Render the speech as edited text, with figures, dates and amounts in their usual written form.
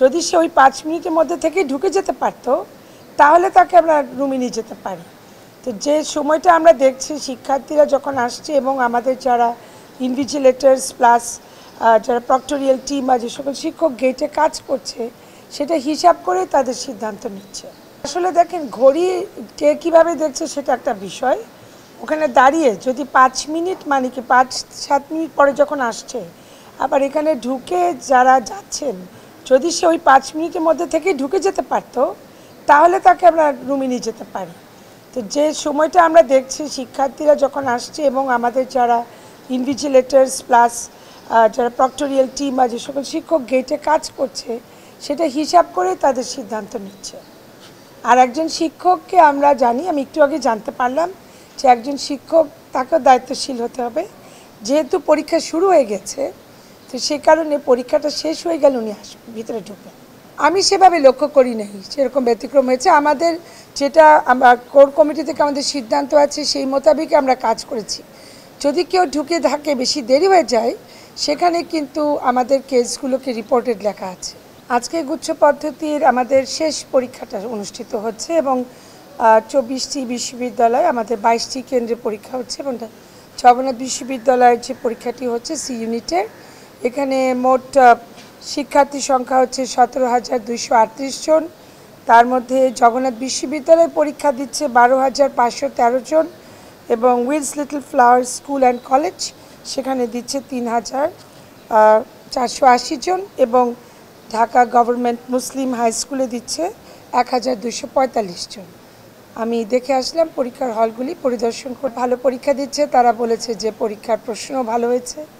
যদি সে ওই 5 মিনিটের মধ্যে থেকেই ঢুকে যেতে পারতো তাহলে তাকে আমরা রুমে নিয়ে যেতে পারি। তো যে সময়টা আমরা দেখছি শিক্ষার্থীরা যখন আসছে এবং আমাদের যারা ইনভিজিলেটার্স প্লাস যারা প্রক্টোরিয়াল টিম বা যে সকল শিক্ষক গেটে কাজ করছে সেটা হিসাব করে তাদের সিদ্ধান্ত নিচ্ছে। আসলে দেখেন ঘড়ি কে কীভাবে দেখছে সেটা একটা বিষয়। ওখানে দাঁড়িয়ে যদি 5 মিনিট মানে কি 5-7 মিনিট পরে যখন আসছে, আবার এখানে ঢুকে যারা যাচ্ছেন যদি সে ওই 5 মিনিটের মধ্যে থেকেই ঢুকে যেতে পারতো তাহলে তাকে আমরা রুমে নিয়ে যেতে পারি। তো যে সময়টা আমরা দেখছি শিক্ষার্থীরা যখন আসছে এবং আমাদের যারা ইনভিজিলেটার্স প্লাস যারা প্রক্টোরিয়াল টিম বা যে সকল শিক্ষক গেটে কাজ করছে সেটা হিসাব করে তাদের সিদ্ধান্ত নিচ্ছে। আর একজন শিক্ষককে আমরা জানি, আমি একটু আগে জানতে পারলাম যে একজন শিক্ষক তাকেও দায়িত্বশীল হতে হবে। যেহেতু পরীক্ষা শুরু হয়ে গেছে তো সে কারণে পরীক্ষাটা শেষ হয়ে গেলে উনি ভিতরে ঢুকবেন। আমি সেভাবে লক্ষ্য করি নাই সেরকম ব্যতিক্রম হয়েছে। আমাদের যেটা আমরা কোর কমিটি থেকে আমাদের সিদ্ধান্ত আছে সেই মোতাবেক আমরা কাজ করেছি। যদি কেউ ঢুকে থাকে বেশি দেরি হয়ে যায় সেখানে কিন্তু আমাদের কেসগুলোকে রিপোর্টেড লেখা আছে। আজকে গুচ্ছ পদ্ধতির আমাদের শেষ পরীক্ষাটা অনুষ্ঠিত হচ্ছে এবং 24টি বিশ্ববিদ্যালয় আমাদের 22টি কেন্দ্রে পরীক্ষা হচ্ছে এবং জগন্নাথ বিশ্ববিদ্যালয়ের যে পরীক্ষাটি হচ্ছে সি ইউনিটের, এখানে মোট শিক্ষার্থী সংখ্যা হচ্ছে 17,238 জন। তার মধ্যে জগন্নাথ বিশ্ববিদ্যালয়ে পরীক্ষা দিচ্ছে 12,513 জন এবং Wills Little Flower School and College সেখানে দিচ্ছে 3,480 জন এবং ঢাকা গভর্নমেন্ট মুসলিম হাই স্কুলে দিচ্ছে 1,245 জন। আমি দেখে আসলাম পরীক্ষার হলগুলি পরিদর্শন করে, ভালো পরীক্ষা দিচ্ছে। তারা বলেছে যে পরীক্ষার প্রশ্নও ভালো হয়েছে।